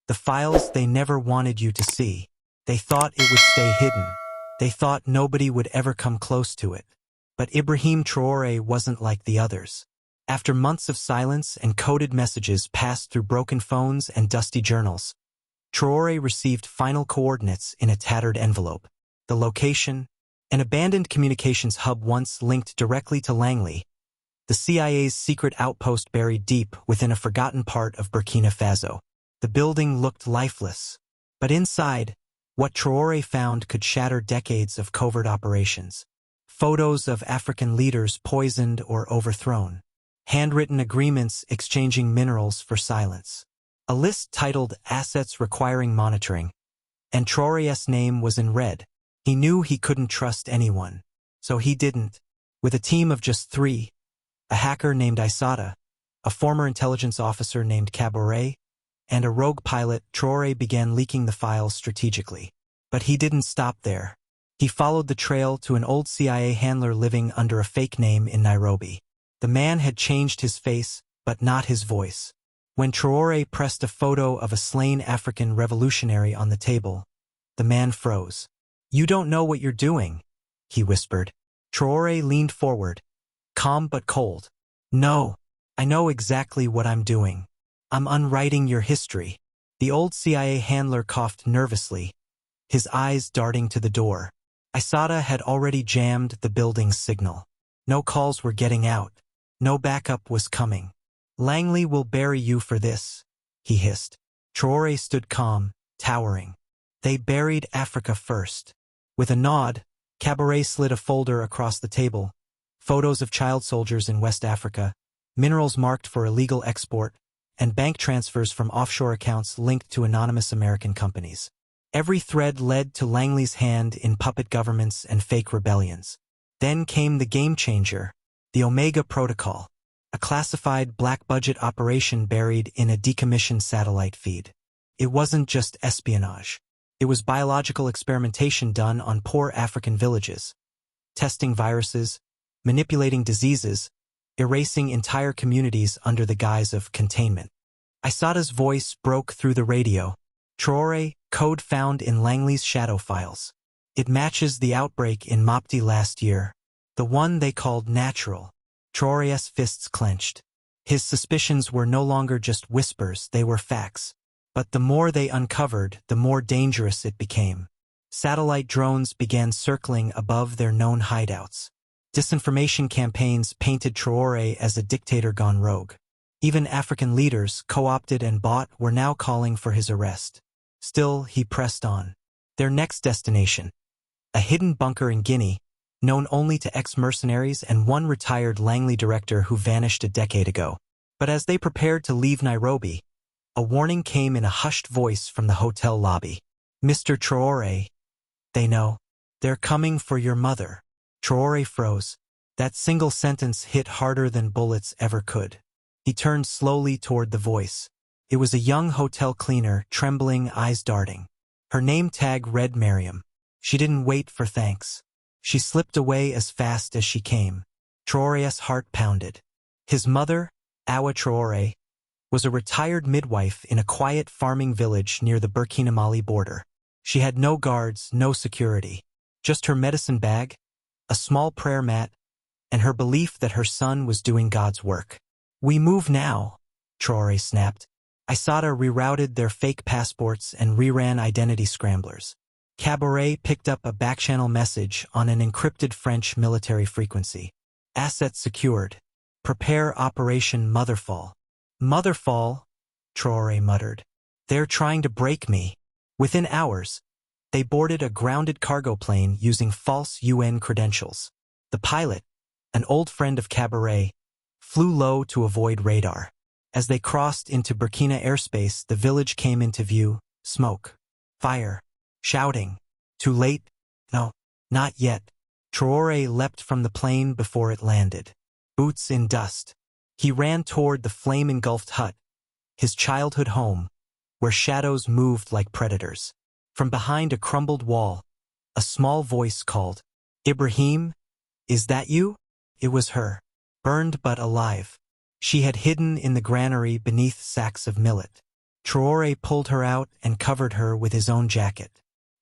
The files they never wanted you to see. They thought it would stay hidden. They thought nobody would ever come close to it. But Ibrahim Traoré wasn't like the others. After months of silence and coded messages passed through broken phones and dusty journals, Traoré received final coordinates in a tattered envelope. The location, an abandoned communications hub once linked directly to Langley, the CIA's secret outpost buried deep within a forgotten part of Burkina Faso. The building looked lifeless, but inside, what Traoré found could shatter decades of covert operations. Photos of African leaders poisoned or overthrown. Handwritten agreements exchanging minerals for silence. A list titled Assets Requiring Monitoring. And Traoré's name was in red. He knew he couldn't trust anyone. So he didn't. With a team of just 3, a hacker named Amadou, a former intelligence officer named Caboret, and a rogue pilot, Traoré began leaking the files strategically. But he didn't stop there. He followed the trail to an old CIA handler living under a fake name in Nairobi. The man had changed his face, but not his voice. When Traoré pressed a photo of a slain African revolutionary on the table, the man froze. "You don't know what you're doing," he whispered. Traoré leaned forward, calm but cold. "No, I know exactly what I'm doing. I'm unwriting your history." The old CIA handler coughed nervously, his eyes darting to the door. Amadou had already jammed the building's signal. No calls were getting out. No backup was coming. "Langley will bury you for this," he hissed. Traoré stood calm, towering. "They buried Africa first." With a nod, Caboret slid a folder across the table. Photos of child soldiers in West Africa, minerals marked for illegal export, and bank transfers from offshore accounts linked to anonymous American companies. Every thread led to Langley's hand in puppet governments and fake rebellions. Then came the game changer, the Omega Protocol, a classified black-budget operation buried in a decommissioned satellite feed. It wasn't just espionage. It was biological experimentation done on poor African villages, testing viruses, manipulating diseases, erasing entire communities under the guise of containment. Amadou's voice broke through the radio. "Traoré, code found in Langley's shadow files. It matches the outbreak in Mopti last year, the one they called natural." Traoré's fists clenched. His suspicions were no longer just whispers, they were facts. But the more they uncovered, the more dangerous it became. Satellite drones began circling above their known hideouts. Disinformation campaigns painted Traoré as a dictator gone rogue. Even African leaders, co-opted and bought, were now calling for his arrest. Still, he pressed on. Their next destination, a hidden bunker in Guinea, known only to ex-mercenaries and one retired Langley director who vanished a decade ago. But as they prepared to leave Nairobi, a warning came in a hushed voice from the hotel lobby. "Mr. Traoré, they know. They're coming for your mother." Traoré froze. That single sentence hit harder than bullets ever could. He turned slowly toward the voice. It was a young hotel cleaner, trembling, eyes darting. Her name tag read Miriam. She didn't wait for thanks. She slipped away as fast as she came. Traoré's heart pounded. His mother, Awa Traoré, was a retired midwife in a quiet farming village near the Burkina Mali border. She had no guards, no security. Just her medicine bag, a small prayer mat, and her belief that her son was doing God's work. "We move now," Traoré snapped. Amadou rerouted their fake passports and reran identity scramblers. Caboret picked up a backchannel message on an encrypted French military frequency. "Assets secured. Prepare Operation Motherfall." "Motherfall," Traoré muttered. "They're trying to break me." Within hours, they boarded a grounded cargo plane using false UN credentials. The pilot, an old friend of Caboret, flew low to avoid radar. As they crossed into Burkina airspace, the village came into view. Smoke. Fire. Shouting. "Too late? No, not yet." Traoré leapt from the plane before it landed. Boots in dust. He ran toward the flame-engulfed hut, his childhood home, where shadows moved like predators. From behind a crumbled wall, a small voice called, "Ibrahim, is that you?" It was her, burned but alive. She had hidden in the granary beneath sacks of millet. Traoré pulled her out and covered her with his own jacket.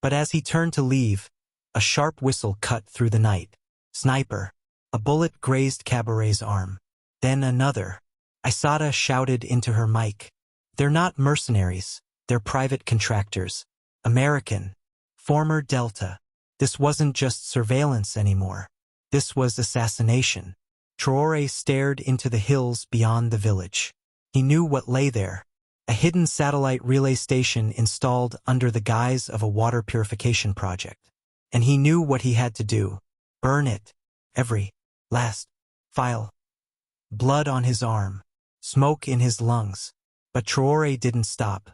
But as he turned to leave, a sharp whistle cut through the night. Sniper. A bullet grazed Cabaret's arm. Then another. Aissata shouted into her mic. They're not mercenaries. They're private contractors. American. Former Delta. This wasn't just surveillance anymore. This was assassination. Traoré stared into the hills beyond the village. He knew what lay there. A hidden satellite relay station installed under the guise of a water purification project. And he knew what he had to do. Burn it. Every last file. Blood on his arm. Smoke in his lungs. But Traoré didn't stop.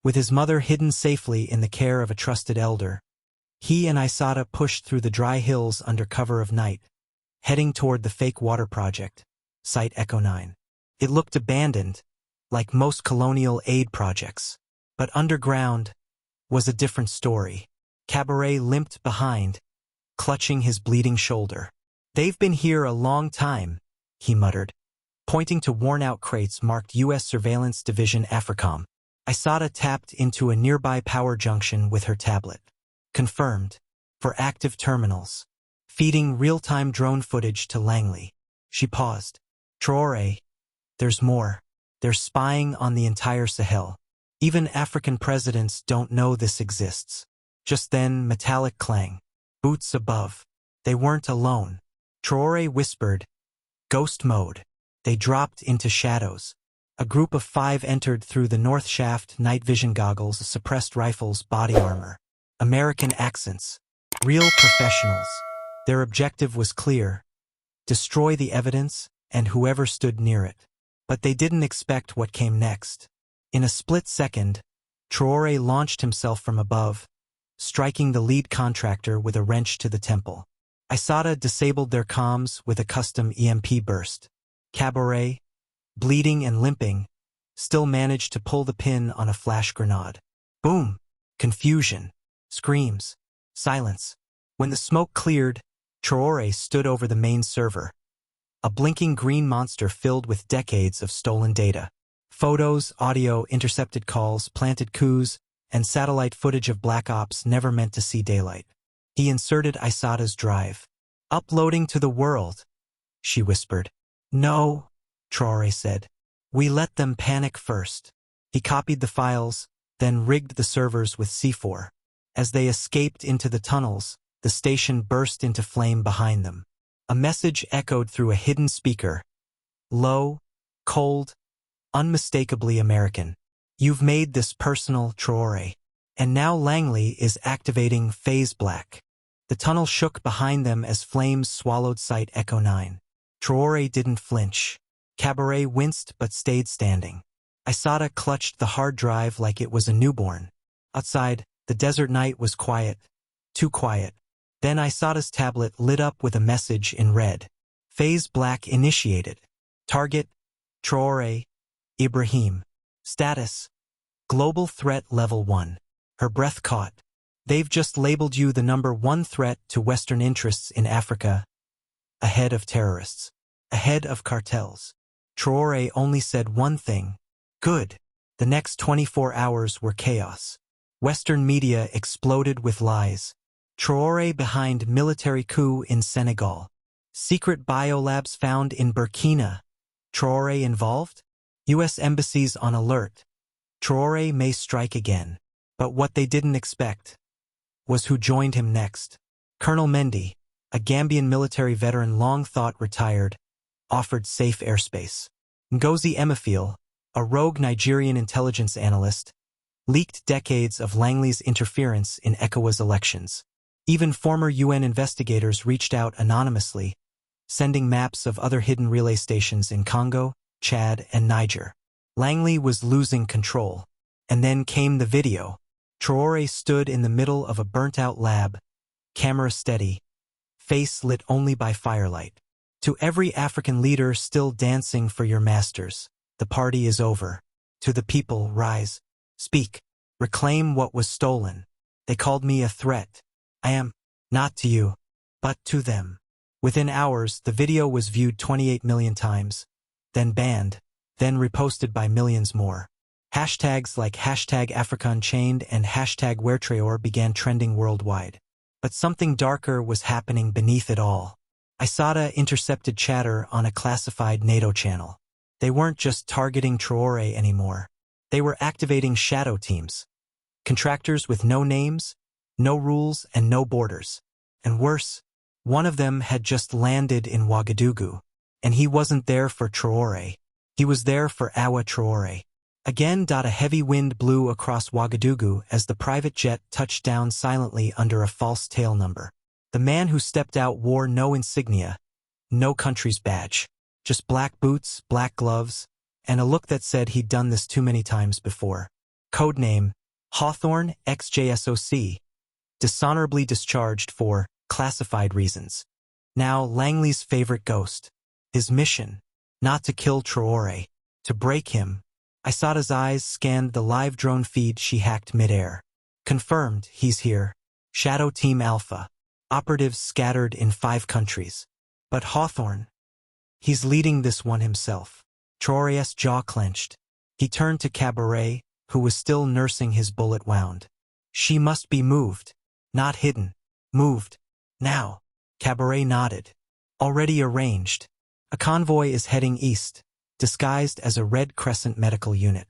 With his mother hidden safely in the care of a trusted elder, he and Aissata pushed through the dry hills under cover of night, heading toward the fake water project, Site Echo 9. It looked abandoned, like most colonial aid projects. But underground was a different story. Cabaret limped behind, clutching his bleeding shoulder. They've been here a long time, he muttered, pointing to worn-out crates marked U.S. Surveillance Division AFRICOM. Aissata tapped into a nearby power junction with her tablet. Confirmed. For active terminals. Feeding real-time drone footage to Langley. She paused. Traoré. There's more. They're spying on the entire Sahel. Even African presidents don't know this exists. Just then, metallic clang. Boots above. They weren't alone. Traoré whispered. Ghost mode. They dropped into shadows. A group of 5 entered through the north shaft, night vision goggles, suppressed rifles, body armor. American accents. Real professionals. Their objective was clear. Destroy the evidence and whoever stood near it. But they didn't expect what came next. In a split second, Traoré launched himself from above, striking the lead contractor with a wrench to the temple. Aissata disabled their comms with a custom EMP burst. Cabaret, bleeding and limping, still managed to pull the pin on a flash grenade. Boom! Confusion. Screams. Silence. When the smoke cleared, Traoré stood over the main server. A blinking green monster filled with decades of stolen data. Photos, audio, intercepted calls, planted coups, and satellite footage of Black Ops never meant to see daylight. He inserted Aissata's drive. Uploading to the world, she whispered. No, Traoré said. We let them panic first. He copied the files, then rigged the servers with C4. As they escaped into the tunnels, the station burst into flame behind them. A message echoed through a hidden speaker. Low, cold, unmistakably American. You've made this personal, Traoré. And now Langley is activating Phase Black. The tunnel shook behind them as flames swallowed Site Echo 9. Traoré didn't flinch. Cabaret winced but stayed standing. Aissata clutched the hard drive like it was a newborn. Outside, the desert night was quiet. Too quiet. Then Aissata's tablet lit up with a message in red. Phase Black initiated. Target, Traoré, Ibrahim. Status, Global Threat Level 1. Her breath caught. They've just labeled you the #1 threat to Western interests in Africa. Ahead of terrorists. Ahead of cartels. Traoré only said one thing. Good. The next 24 hours were chaos. Western media exploded with lies. Traoré behind military coup in Senegal. Secret biolabs found in Burkina. Traoré involved? U.S. embassies on alert. Traoré may strike again. But what they didn't expect was who joined him next. Colonel Mendy, a Gambian military veteran long thought retired, offered safe airspace. Ngozi Emefiele, a rogue Nigerian intelligence analyst, leaked decades of Langley's interference in ECOWAS elections. Even former UN investigators reached out anonymously, sending maps of other hidden relay stations in Congo, Chad, and Niger. Langley was losing control. And then came the video. Traoré stood in the middle of a burnt-out lab, camera steady, face lit only by firelight. To every African leader still dancing for your masters, the party is over. To the people, rise, speak, reclaim what was stolen. They called me a threat. I am, not to you, but to them. Within hours, the video was viewed 28 million times, then banned, then reposted by millions more. Hashtags like hashtag #AfricaUnchained and hashtag #WhereTraoré began trending worldwide. But something darker was happening beneath it all. ISATA intercepted chatter on a classified NATO channel. They weren't just targeting Traoré anymore. They were activating shadow teams. Contractors with no names, no rules, and no borders. And worse, one of them had just landed in Ouagadougou. And he wasn't there for Traoré. He was there for Awa Traoré. Again, a heavy wind blew across Ouagadougou as the private jet touched down silently under a false tail number. The man who stepped out wore no insignia, no country's badge. Just black boots, black gloves, and a look that said he'd done this too many times before. Codename, Hawthorne XJSOC. Dishonorably discharged for classified reasons. Now Langley's favorite ghost. His mission, not to kill Traoré, to break him. ISATA's eyes scanned the live drone feed she hacked midair. Confirmed, he's here. Shadow Team Alpha. Operatives scattered in 5 countries. But Hawthorne, he's leading this one himself. Traoré's jaw clenched. He turned to Cabaret, who was still nursing his bullet wound. She must be moved. Not hidden. Moved. Now. Cabaret nodded. Already arranged. A convoy is heading east, disguised as a Red Crescent medical unit.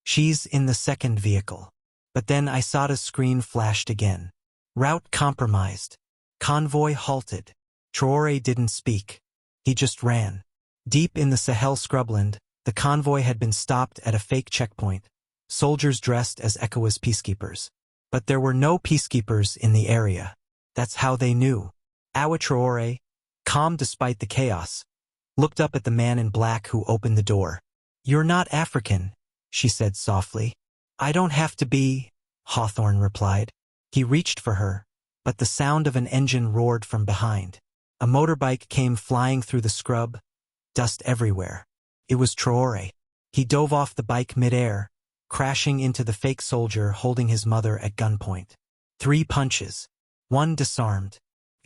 She's in the second vehicle. But then ISATA's screen flashed again. Route compromised. Convoy halted. Traoré didn't speak. He just ran. Deep in the Sahel scrubland, the convoy had been stopped at a fake checkpoint, soldiers dressed as ECOWAS peacekeepers. But there were no peacekeepers in the area. That's how they knew. Awa Traoré, calm despite the chaos, looked up at the man in black who opened the door. "You're not African," she said softly. "I don't have to be," Hawthorne replied. He reached for her, but the sound of an engine roared from behind. A motorbike came flying through the scrub, dust everywhere. It was Traoré. He dove off the bike midair, crashing into the fake soldier holding his mother at gunpoint. 3 punches. 1 disarmed.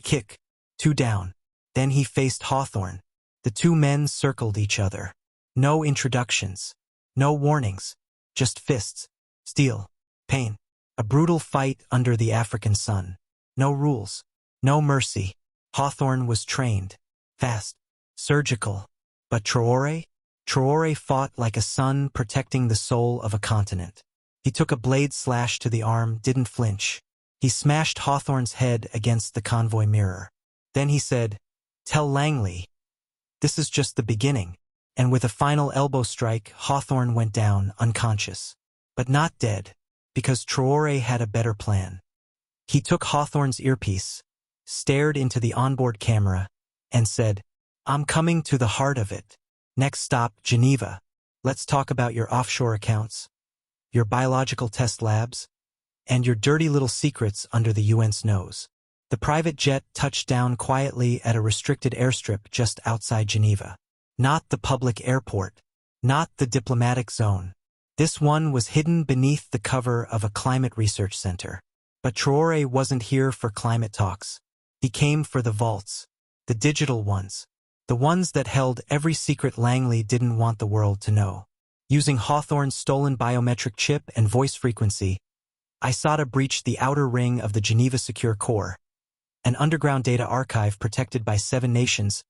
Kick. 2 down. Then he faced Hawthorne. The 2 men circled each other. No introductions. No warnings. Just fists. Steel. Pain. A brutal fight under the African sun. No rules. No mercy. Hawthorne was trained. Fast. Surgical. But Traoré? Traoré fought like a sun protecting the soul of a continent. He took a blade slash to the arm, didn't flinch. He smashed Hawthorne's head against the convoy mirror. Then he said, "Tell Langley. This is just the beginning." And with a final elbow strike, Hawthorne went down, unconscious. But not dead, because Traoré had a better plan. He took Hawthorne's earpiece, stared into the onboard camera, and said, "I'm coming to the heart of it. Next stop, Geneva. Let's talk about your offshore accounts, your biological test labs, and your dirty little secrets under the UN's nose." The private jet touched down quietly at a restricted airstrip just outside Geneva. Not the public airport. Not the diplomatic zone. This one was hidden beneath the cover of a climate research center. But Traoré wasn't here for climate talks. He came for the vaults. The digital ones. The ones that held every secret Langley didn't want the world to know. Using Hawthorne's stolen biometric chip and voice frequency, ISATA breached the outer ring of the Geneva Secure Core, an underground data archive protected by 7 nations,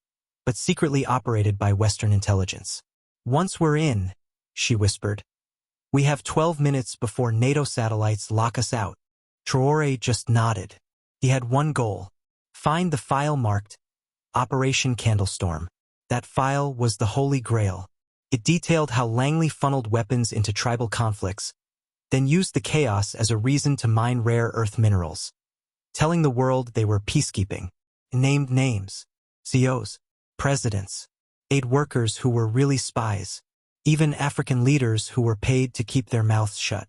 but secretly operated by Western intelligence. "Once we're in," she whispered, "we have 12 minutes before NATO satellites lock us out." Traoré just nodded. He had one goal: find the file marked Operation Candlestorm. That file was the Holy Grail. It detailed how Langley funneled weapons into tribal conflicts, then used the chaos as a reason to mine rare earth minerals, telling the world they were peacekeeping. Named names, CEOs, presidents, aid workers who were really spies, even African leaders who were paid to keep their mouths shut.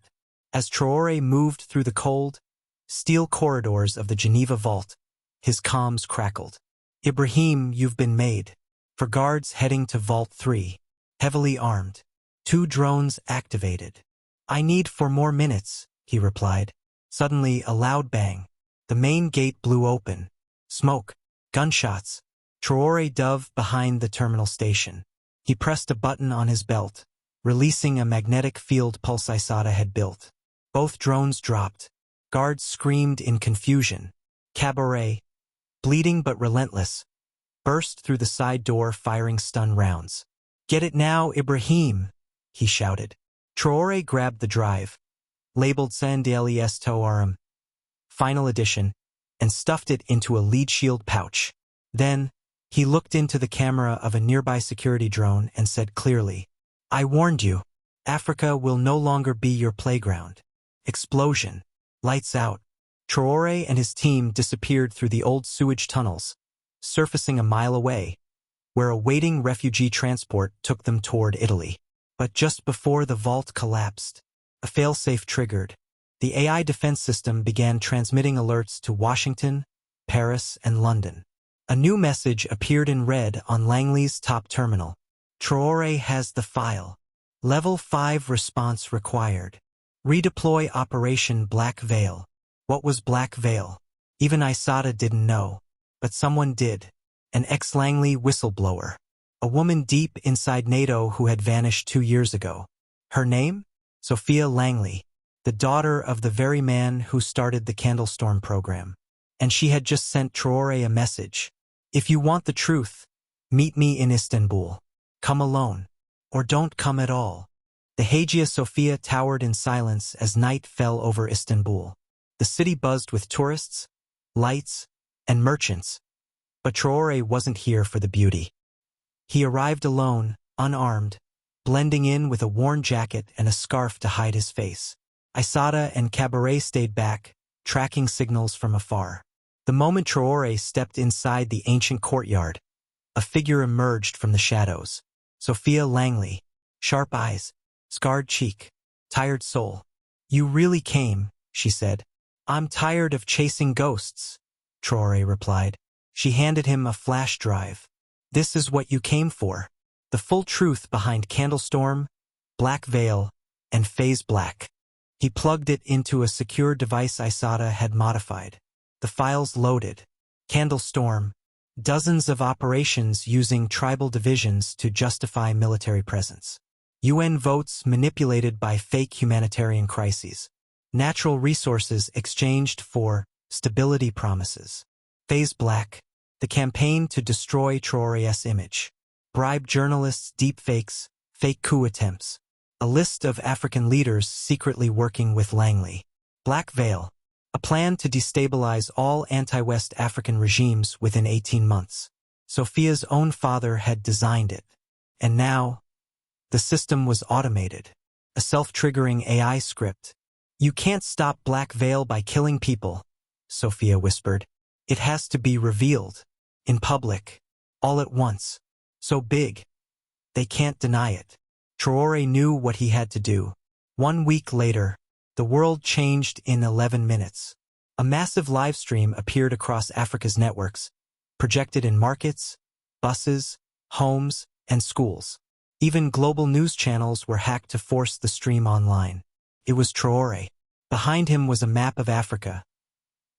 As Traoré moved through the cold, steel corridors of the Geneva vault, his comms crackled. "Ibrahim, you've been made." For guards heading to Vault 3, heavily armed. 2 drones activated. "I need 4 more minutes," he replied. Suddenly, a loud bang. The main gate blew open. Smoke. Gunshots. Traoré dove behind the terminal station. He pressed a button on his belt. releasing a magnetic field pulse Isata had built. Both drones dropped. Guards screamed in confusion. Cabaret, bleeding but relentless, burst through the side door firing stun rounds. "Get it now, Ibrahim!" he shouted. Traoré grabbed the drive, labeled Candlestorm Toarum, Final Edition, and stuffed it into a lead shield pouch. Then, he looked into the camera of a nearby security drone and said clearly, "I warned you. Africa will no longer be your playground." Explosion. Lights out. Traoré and his team disappeared through the old sewage tunnels, surfacing a mile away, where a waiting refugee transport took them toward Italy. But just before the vault collapsed, a failsafe triggered. The AI defense system began transmitting alerts to Washington, Paris, and London. A new message appeared in red on Langley's top terminal. Traoré has the file. Level 5 response required. Redeploy Operation Black Veil. What was Black Veil? Even Isata didn't know. But someone did. An ex-Langley whistleblower. A woman deep inside NATO who had vanished 2 years ago. Her name? Sophia Langley, the daughter of the very man who started the Candlestorm program. And she had just sent Traoré a message. "If you want the truth, meet me in Istanbul. Come alone. Or don't come at all." The Hagia Sophia towered in silence as night fell over Istanbul. The city buzzed with tourists, lights, and merchants. But Traoré wasn't here for the beauty. He arrived alone, unarmed, blending in with a worn jacket and a scarf to hide his face. Isata and Cabaret stayed back, tracking signals from afar. The moment Traoré stepped inside the ancient courtyard, a figure emerged from the shadows. Sophia Langley, sharp eyes, scarred cheek, tired soul. "You really came," she said. "I'm tired of chasing ghosts," Traoré replied. She handed him a flash drive. "This is what you came for. The full truth behind Candlestorm, Black Veil, and Phase Black." He plugged it into a secure device Isata had modified. The files loaded. Candlestorm, dozens of operations using tribal divisions to justify military presence. UN votes manipulated by fake humanitarian crises. Natural resources exchanged for stability promises. Phase Black, the campaign to destroy Traoré's image. Bribe journalists, deepfakes, fake coup attempts. A list of African leaders secretly working with Langley. Black Veil, a plan to destabilize all anti-West African regimes within 18 months. Sophia's own father had designed it. And now, the system was automated. A self-triggering AI script. "You can't stop Black Veil by killing people," Sophia whispered. "It has to be revealed. In public. All at once. So big. They can't deny it." Traoré knew what he had to do. 1 week later, the world changed in 11 minutes. A massive livestream appeared across Africa's networks, projected in markets, buses, homes, and schools. Even global news channels were hacked to force the stream online. It was Traoré. Behind him was a map of Africa,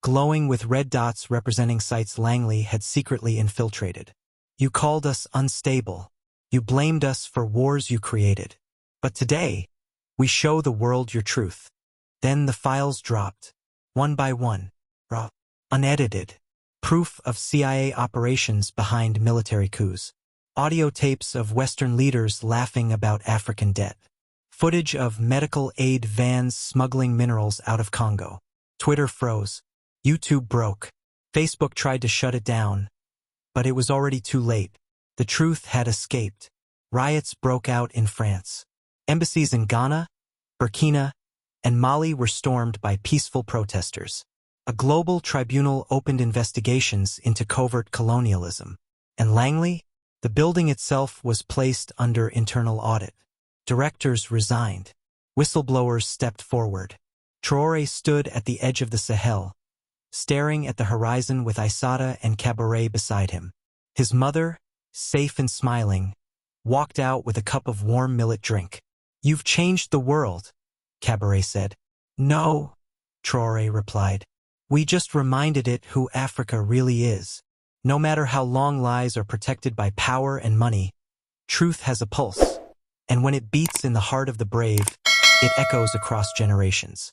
glowing with red dots representing sites Langley had secretly infiltrated. "You called us unstable. You blamed us for wars you created. But today, we show the world your truth." Then the files dropped, one by one, raw, unedited. Proof of CIA operations behind military coups. Audio tapes of Western leaders laughing about African debt. Footage of medical aid vans smuggling minerals out of Congo. Twitter froze. YouTube broke. Facebook tried to shut it down. But it was already too late. The truth had escaped. Riots broke out in France. Embassies in Ghana, Burkina, and Mali were stormed by peaceful protesters. A global tribunal opened investigations into covert colonialism. And Langley? The building itself was placed under internal audit. Directors resigned. Whistleblowers stepped forward. Traoré stood at the edge of the Sahel, staring at the horizon with Isata and Cabaret beside him. His mother, safe and smiling, walked out with a cup of warm millet drink. "You've changed the world," Cabaret said. "No," Traoré replied. "We just reminded it who Africa really is. No matter how long lies are protected by power and money, truth has a pulse." And when it beats in the heart of the brave, it echoes across generations.